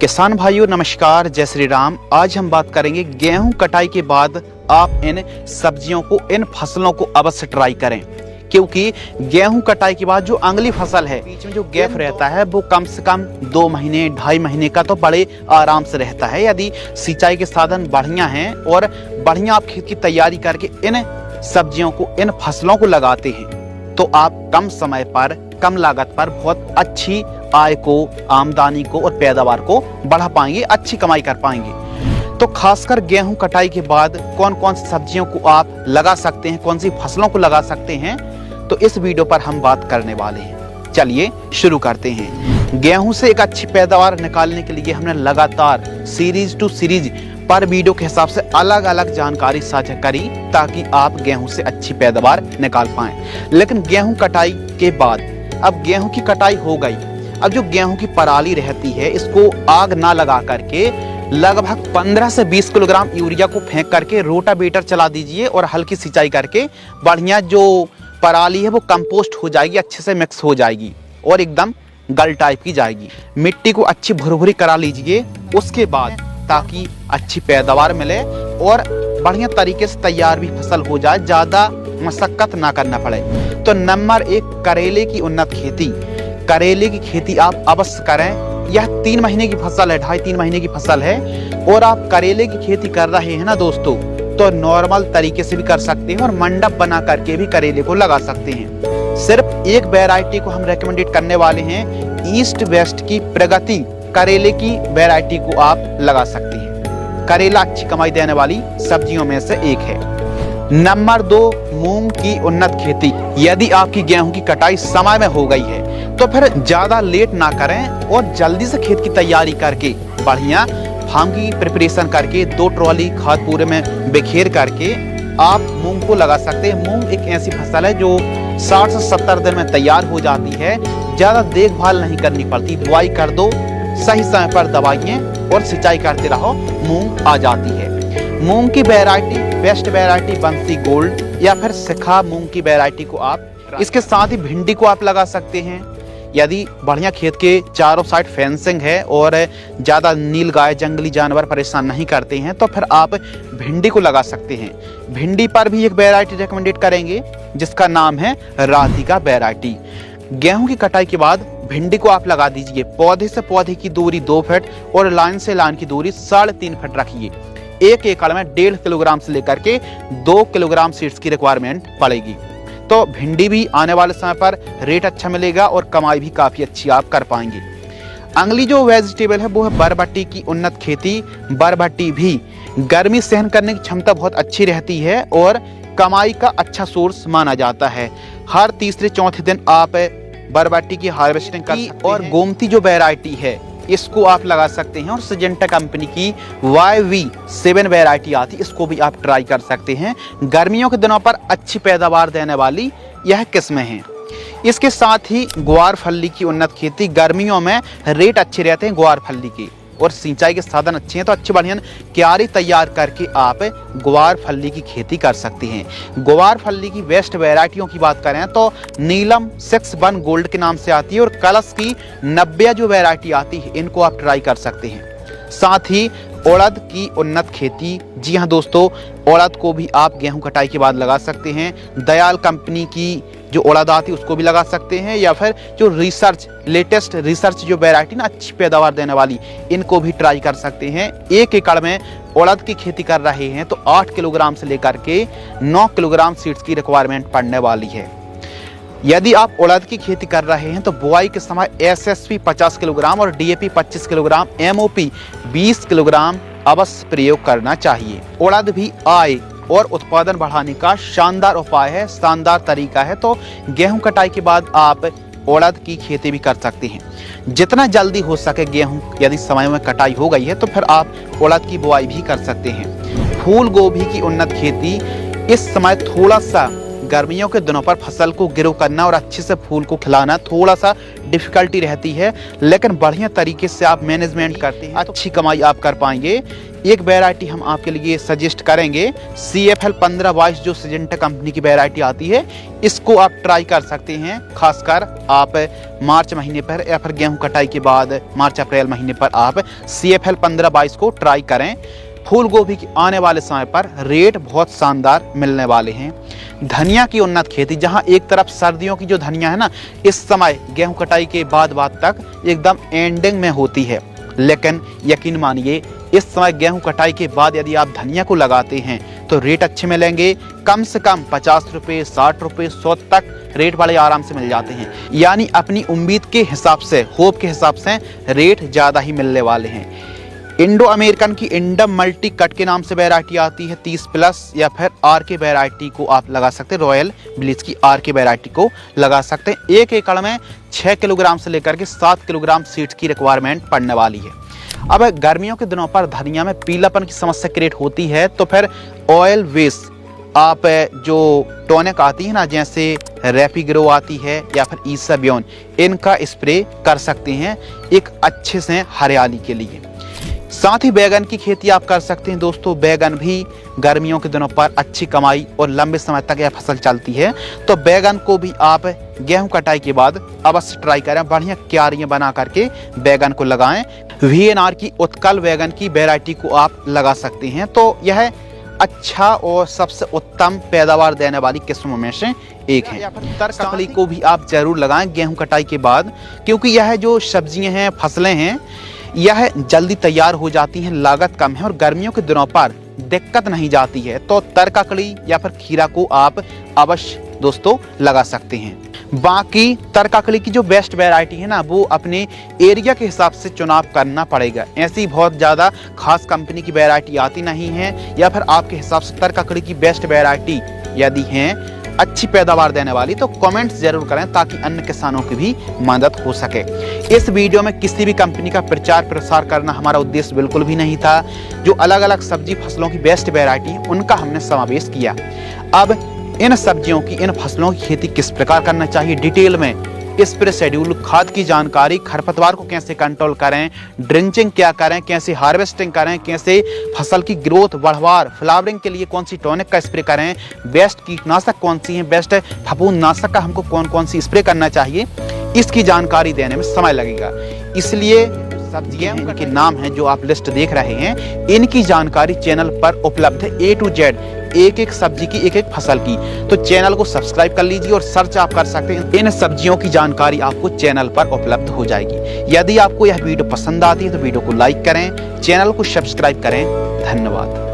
किसान भाइयों नमस्कार, जय श्री राम। आज हम बात करेंगे गेहूं कटाई के बाद आप इन सब्जियों को, इन फसलों को अवश्य ट्राई करें, क्योंकि गेहूं कटाई के बाद जो अगली फसल है बीच में जो गैप रहता है वो कम से कम 2 महीने 2.5 महीने का तो बड़े आराम से रहता है। यदि सिंचाई के साधन बढ़िया हैं और बढ़िया आप खेत की तैयारी करके इन सब्जियों को, इन फसलों को लगाते हैं तो आप कम समय पर, कम लागत पर बहुत अच्छी आय को, आमदनी को और पैदावार को बढ़ा पाएंगे, अच्छी कमाई कर पाएंगे। तो खासकर गेहूं कटाई के बाद कौन कौन सी सब्जियों को आप लगा सकते हैं, कौन सी फसलों को लगा सकते हैं, तो इस वीडियो पर हम बात करने वाले हैं। चलिए शुरू करते हैं। गेहूं से एक अच्छी पैदावार निकालने के लिए हमने लगातार सीरीज टू सीरीज पर वीडियो के हिसाब से अलग अलग जानकारी साझा करी ताकि आप गेहूं से अच्छी पैदावार निकाल पाएं। लेकिन गेहूं कटाई के बाद अब गेहूं की कटाई हो गई, अब जो गेहूं की पराली रहती है इसको आग ना लगा करके लगभग 15 से 20 किलोग्राम यूरिया को फेंक करके रोटावेटर चला दीजिए और हल्की सिंचाई करके बढ़िया जो पराली है वो कंपोस्ट हो जाएगी, अच्छे से मिक्स हो जाएगी और एकदम गल टाइप की जाएगी। मिट्टी को अच्छी भुरभुरी करा लीजिए उसके बाद, ताकि अच्छी पैदावार मिले और बढ़िया तरीके से तैयार भी फसल हो जाए, ज्यादा मशक्कत ना करना पड़े। तो नंबर 1, करेले की उन्नत खेती। करेले की खेती आप अवश्य करें। यह 3 महीने की फसल है, 2.5-3 महीने की फसल है और आप करेले की खेती कर रहे हैं ना दोस्तों, तो नॉर्मल तरीके से भी कर सकते हैं और मंडप बना करके भी करेले को लगा सकते हैं। सिर्फ एक वैरायटी को हम रेकमेंडेड करने वाले हैं, ईस्ट वेस्ट की प्रगति करेले की वैरायटी को आप लगा सकते हैं। करेला अच्छी कमाई देने वाली सब्जियों में से एक है। नंबर 2, मूंग की उन्नत खेती। यदि आपकी गेहूं की कटाई समय में हो गई है तो फिर ज्यादा लेट ना करें और जल्दी से खेत की तैयारी करके बढ़िया फार्म की प्रिपरेशन करके 2 ट्रॉली खाद पूरे में बिखेर करके आप मूंग को लगा सकते हैं। मूंग एक ऐसी फसल है जो 60 से 70 दिन में तैयार हो जाती है, ज्यादा देखभाल नहीं करनी पड़ती, बुआई कर दो, सही समय पर दवाइयाँ और सिंचाई करते रहो, मूंग आ जाती है। मूंग की वैरायटी, बेस्ट वैरायटी बंसी गोल्ड या फिर शिखा मूंग की वैरायटी को आप, इसके साथ ही भिंडी को आप लगा सकते हैं। यदि बढ़िया खेत के चारों साइड फेंसिंग है और ज्यादा नीलगाय, जंगली जानवर परेशान नहीं करते हैं तो फिर आप भिंडी को लगा सकते हैं। भिंडी पर भी एक वैरायटी रेकमेंडेड करेंगे जिसका नाम है राधिका वैरायटी। गेहूं की कटाई के बाद भिंडी को आप लगा दीजिए। पौधे से पौधे की दूरी 2 फीट और लाइन से लाइन की दूरी 3.5 फीट रखिए। 1 एकड़ में 1.5 किलोग्राम से लेकर के 2 किलोग्राम सीड्स की रिक्वायरमेंट पड़ेगी। तो भिंडी भी आने वाले समय पर रेट अच्छा मिलेगा और कमाई भी काफी अच्छी आप कर पाएंगे। अगली जो वेजिटेबल है वो है बरबट्टी की उन्नत खेती। बरबट्टी भी गर्मी सहन करने की क्षमता बहुत अच्छी रहती है और कमाई का अच्छा सोर्स माना जाता है। हर तीसरे चौथे दिन आप बरबट्टी की हार्वेस्टिंग कर सकते हैं। और गोमती जो वैरायटी है इसको आप लगा सकते हैं और सिजेंटा कंपनी की YV7 वैरायटी आती है, इसको भी आप ट्राई कर सकते हैं। गर्मियों के दिनों पर अच्छी पैदावार देने वाली यह किस्में हैं। इसके साथ ही ग्वार फल्ली की उन्नत खेती। गर्मियों में रेट अच्छे रहते हैं ग्वार फल्ली के और सिंचाई के साधन अच्छे हैं तो अच्छी बढ़िया क्यारी तैयार करके आप ग्वार फल्ली की खेती कर सकते हैं। ग्वार फल्ली की बेस्ट वैरायटियों की बात करें तो नीलम 6-1 गोल्ड के नाम से आती है और कलश की 90 जो वैरायटी आती है इनको आप ट्राई कर सकते हैं। साथ ही उड़द की उन्नत खेती। जी हाँ दोस्तों, उड़द को भी आप गेहूं कटाई के बाद लगा सकते हैं। दयाल कंपनी की जो उड़द आती है उसको भी लगा सकते हैं या फिर जो लेटेस्ट रिसर्च जो वैरायटी ना अच्छी पैदावार देने वाली, इनको भी ट्राई कर सकते हैं। 1 एकड़ में उड़द की खेती कर रहे हैं तो 8 किलोग्राम से लेकर के 9 किलोग्राम सीड्स की रिक्वायरमेंट पड़ने वाली है। यदि आप उड़द की खेती कर रहे हैं तो बुआई के समय SSP 50 किलोग्राम और DAP 25 किलोग्राम, MOP 20 किलोग्राम अवश्य प्रयोग करना चाहिए। उड़द भी आय और उत्पादन बढ़ाने का शानदार उपाय है, शानदार तरीका है। तो गेहूं कटाई के बाद आप उड़द की खेती भी कर सकते हैं। जितना जल्दी हो सके गेहूं यदि समय में कटाई हो गई है तो फिर आप उड़द की बुआई भी कर सकते हैं। फूल गोभी की उन्नत खेती। इस समय थोड़ा सा गर्मियों के दिनों पर फसल को ग्रो करना और अच्छे से फूल को खिलाना थोड़ा सा डिफिकल्टी रहती है, लेकिन बढ़िया तरीके से आप मैनेजमेंट करते हैं अच्छी कमाई आप कर पाएंगे। एक वैरायटी हम आपके लिए सजेस्ट करेंगे, CFL 1522 जो सिजेंटा कंपनी की वैरायटी आती है, इसको आप ट्राई कर सकते हैं। खासकर आप मार्च महीने पर या फिर गेहूं कटाई के बाद मार्च अप्रैल महीने पर आप CFL 1522 को ट्राई करें। फूल गोभी की आने वाले समय पर रेट बहुत शानदार मिलने वाले हैं। धनिया की उन्नत खेती, जहां एक तरफ सर्दियों की जो धनिया है ना, इस समय गेहूं कटाई के बाद तक एकदम एंडिंग में होती है, लेकिन यकीन मानिए इस समय गेहूं कटाई के बाद यदि आप धनिया को लगाते हैं तो रेट अच्छे मिलेंगे। कम से कम 50 रुपये, 60 रुपये, 100 तक रेट वाले आराम से मिल जाते हैं। यानी अपनी उम्मीद के हिसाब से, होप के हिसाब से रेट ज़्यादा ही मिलने वाले हैं। इंडो अमेरिकन की इंडम मल्टी कट के नाम से वैरायटी आती है 30+ या फिर RK वैरायटी को आप लगा सकते हैं। रॉयल ब्लीच की RK वैरायटी को लगा सकते हैं। 1 एकड़ में 6 किलोग्राम से लेकर के 7 किलोग्राम सीड्स की रिक्वायरमेंट पड़ने वाली है। अब गर्मियों के दिनों पर धनिया में पीलापन की समस्या क्रिएट होती है, तो फिर ऑयल वेस्ट आप जो टॉनिक आती है ना, जैसे रेपिग्रो आती है या फिर ईसाबियोन, इनका स्प्रे कर सकते हैं एक अच्छे से हरियाली के लिए। साथ ही बैगन की खेती आप कर सकते हैं दोस्तों। बैगन भी गर्मियों के दिनों पर अच्छी कमाई और लंबे समय तक यह फसल चलती है, तो बैगन को भी आप गेहूं कटाई के बाद अवश्य ट्राई करें। बढ़िया क्यारियां बना करके बैगन को लगाएं। VNR की उत्कल बैगन की वैरायटी को आप लगा सकते हैं, तो यह अच्छा और सबसे उत्तम पैदावार देने वाली किस्मों में से एक है। तरककड़ी को भी आप जरूर लगाएं गेहूं कटाई के बाद, क्योंकि यह जो सब्जियां हैं, फसलें हैं, यह जल्दी तैयार हो जाती हैं, लागत कम है और गर्मियों के दिनों पर दिक्कत नहीं जाती है। तो तरककड़ी या फिर खीरा को आप अवश्य दोस्तों लगा सकते हैं। बाकी तरककड़ी की जो बेस्ट वैरायटी है ना, वो अपने एरिया के हिसाब से चुनाव करना पड़ेगा। ऐसी बहुत ज़्यादा खास कंपनी की वैरायटी आती नहीं है, या फिर आपके हिसाब से तरककड़ी की बेस्ट वैरायटी यदि हैं अच्छी पैदावार देने वाली, तो कमेंट्स जरूर करें ताकि अन्य किसानों की भी मदद हो सके। इस वीडियो में किसी भी कंपनी का प्रचार प्रसार करना हमारा उद्देश्य बिल्कुल भी नहीं था। जो अलग अलग सब्जी फसलों की बेस्ट वैरायटी है उनका हमने समावेश किया। अब इन सब्जियों की, इन फसलों की खेती किस प्रकार करना चाहिए, डिटेल में स्प्रे शेड्यूल, खाद की जानकारी, खरपतवार को कैसे कंट्रोल करें, ड्रिंचिंग क्या करें, कैसे हार्वेस्टिंग करें, कैसे फसल की ग्रोथ, बढ़वार, फ्लावरिंग के लिए कौन सी टॉनिक का स्प्रे करें, बेस्ट कीटनाशक कौन सी है, बेस्ट फफूंदनाशक का हमको कौन कौन सी स्प्रे करना चाहिए, इसकी जानकारी देने में समय लगेगा। इसलिए सब्जियां इनके नाम हैं जो आप लिस्ट देख रहे हैं, इनकी जानकारी चैनल पर उपलब्ध है A to Z, एक एक सब्जी की, एक एक फसल की। तो चैनल को सब्सक्राइब कर लीजिए और सर्च आप कर सकते हैं। इन सब्जियों की जानकारी आपको चैनल पर उपलब्ध हो जाएगी। यदि आपको यह वीडियो पसंद आती है तो वीडियो को लाइक करें, चैनल को सब्सक्राइब करें। धन्यवाद।